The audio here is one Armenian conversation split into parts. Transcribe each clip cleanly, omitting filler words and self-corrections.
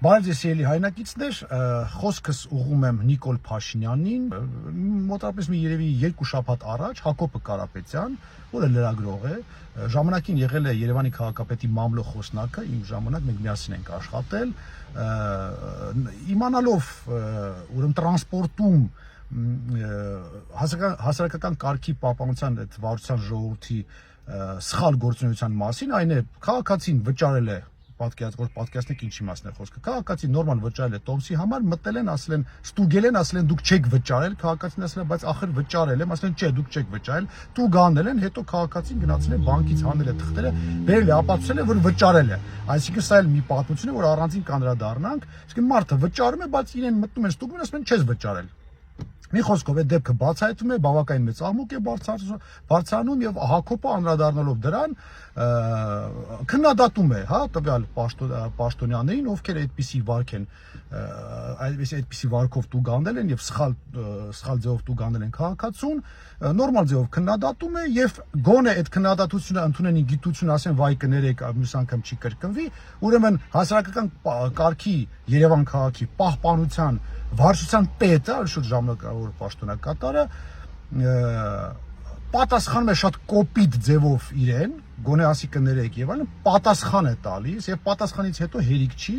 Բարև ձեզ սիրելի հայրենակիցներ, խոսքս ուղղում եմ Նիկոլ Փաշինյանին, մոտավորապես մի երևի 2 շաբաթ առաջ Հակոբը Կարապետյան, որը լրագրող է, ժամանակին եղել է Երևանի քաղաքապետի մամլո խոսնակը, իմ ժամանակ մենք միասին ենք աշխատել, իմանալով ուրեմն տրանսպորտում հասարակական կարգի պահպանության այդ վարչության ժողովրդի սխալ գործունեության մասին, այն է քաղաքացին վճարել է պատկերացնեք ինչի մասն է խոսքը։ Քաղաքացի նորմալ վճարել է տոմսի համար, մտել են, ասել են, ստուգել են, ասել են դուք չեք վճարել, քաղաքացին ասել է, բայց ախր վճարել եմ, ասել են, չէ, դուք չեք վճարել, տուգ անել են, հետո քաղաքացին գնացել է բանկից հանել է թղթերը, բերել է, ապացուցել է, որ վճարել է։ Այսինքն սա էլ մի պատմություն է, որ առանձին կանդրադառնանք, իսկ մարդը վճարում է, բայց իրեն մտնում են, ստուգում են, ասում են, չես վճարել։ Մի խոսքով այդ դեպքը բացահայտվում է, բավականին մեծ աղմուկ է բարձրանում եւ Հակոբը անդրադառնալով դրան քննադատում է, հա, տվյալ պաշտոնյաներին, ովքեր այդպիսի վարք են, այդպիսի վարքով տուգանել են եւ սխալ ձևով տուգանել են քաղաքացուն, նորմալ ձևով քննադատում է եւ գոնե այդ քննադատությունը ընդունեն գիտություն, ասեն վայ կներեք, մյուս անգամ չի կրկնվի, ուրեմն հասարակական կարգի Երևան քաղաքի պահպանության վարչության պետը, շուտ ժամանակավոր պաշտոնակատարը պատասխանում է շատ կոպիտ ձևով իրեն, գոնե ասի կներեք եւ այլն, պատասխան է տալիս եւ պատասխանից հետո հերիք չի,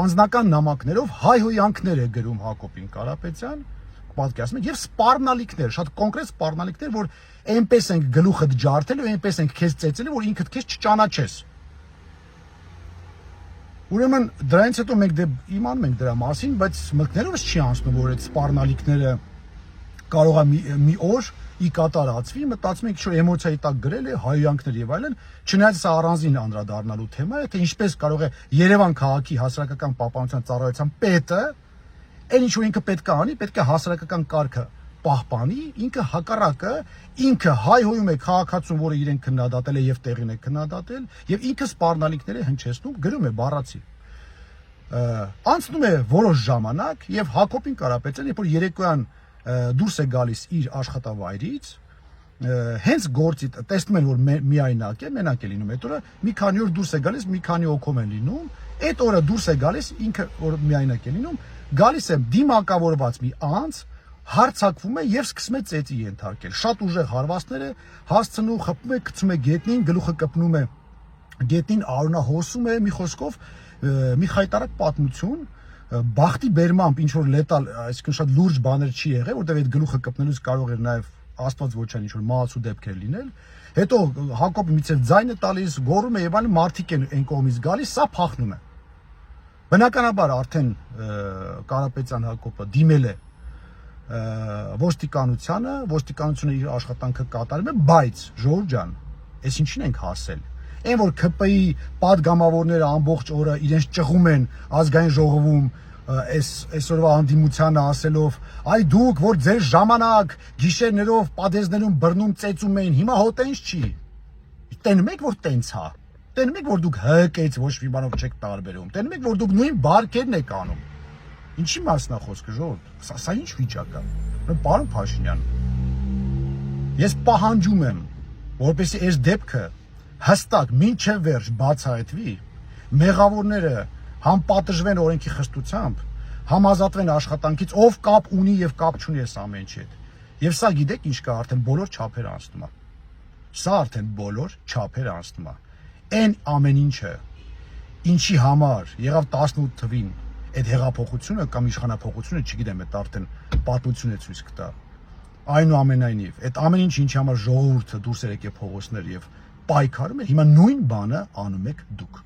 անձնական նամակներով հայհոյանքներ է գրում Հակոբին Կարապետյան, պատկերացնում եք, եւ սպառնալիքներ, շատ կոնկրետ սպառնալիքներ, որ այնպես ենք գլուխդ ջարդել ու այնպես ենք քեզ ծեծել, որ ինքդ քեզ չճանաչես։ Ուրեմն դրանից հետո մենք իմանում ենք դրա մասին, բայց մտքներովս չի անցնում, որ այդ սպառնալիքները կարող է մի օր ի կատարածվի, մտածում ենք, որ էմոցիայի տակ գրել է, հայհոյանքներ եւ այլն, չնայած սա առանձին անդրադառնալու թեմա է, թե ինչպես կարող է Երևան քաղաքի հասարակական պահպանության ծառայության պետը, այն ինչ որ ինքը պետք է անի, պետք է հասարակական կարգը պահպանի, ինքը հակառակը, ինքը հայհոյում է քաղաքացուն, որը իրեն քննադատել է եւ տեղին է քննադատել, եւ ինքը սպառնալիքներ է հնչեցնում, գրում է բառացի։ Անցնում է որոշ ժամանակ եւ Հակոբին Կարապետյան, երբ որ երեկոյան դուրս է գալիս իր աշխատավայրից, հենց գործի տեսնում են, որ միայնակ է, մենակ է լինում, այդ օրը մի քանի օր դուրս է գալիս, մի քանի օքում են լինում, այդ օրը դուրս է գալիս, ինքը որ միայնակ է լինում, գալիս է դիմակավորված մի անձ, հարցակվում է եւ սկսում է ծեծի ենթարկել։ Շատ ուժեղ հարվածներ է հասցնում, խփում է, գցում է գետնին, գլուխը կպնում է գետնին, արյունահոսում է, մի խոսքով մի խայտարակ պատմություն, բախտի բերմամբ ինչ որ լետալ, այսինքն շատ լուրջ բաներ չի եղել, որտեղ այդ գլուխը կպնելուց կարող էր նաեւ աստված ոչ այն ինչ որ մահացու դեպքեր լինել։ Հետո Հակոբը միցել ձայն է տալիս, գոռում է եւ այլն, մարդիկ են այն կողմից գալիս, սա փախնում է։ Բնականաբար արդեն Կարապետյան Հակոբը դիմել է ոստիկանությունը իր աշխատանքը կատարում է, բայց ժողովուրդ ջան, այս ինչին ենք հասել։ Այն որ ՔՊ-ի падգամավորները ամբողջ օրը իրենց ճղում են ազգային ժողովում այսօրվա անդիմությանը ասելով, այ դուք որ ձեր ժամանակ գիշերներով պատեզներում բռնում ծեծում էին, հիմա հոտենց չի։ Տենում եք որ տենց հա։ Տենում եք որ դուք հկից ոչ մի բանով չեք տարբերում։ Տենում եք որ դուք նույն բարգերն եք անում։ Ինչի մասն է խոսքը ժողովուրդ։ Սա ինչ վիճակ է։ Պարոն Փաշինյան, ես պահանջում եմ, որպեսզի այս դեպքը հստակ մինչև վերջ բացահայտվի, մեղավորները համ պատժվեն օրենքի խստությամբ, համ ազատվեն աշխատանքից, ով կապ ունի եւ կապ չունի այս ամեն ինչի հետ։ Եվ սա գիտեք ինչ կա, արդեն բոլոր չափեր անցնում է։ Սա արդեն բոլոր չափեր անցնում է։ Այն ամեն ինչը, ինչի համար եղավ 18 թվին այդ հեղափոխությունը կամ իշխանափոխությունը, չգիտեմ, այդ արդեն պատմություն է ցույց կտա։ Այնուամենայնիվ, այդ ամեն ինչ ինչի համար ժողովուրդը դուրս եկե փողոցներ եւ պայքարում է, հիմա նույն բանը անում եք դուք։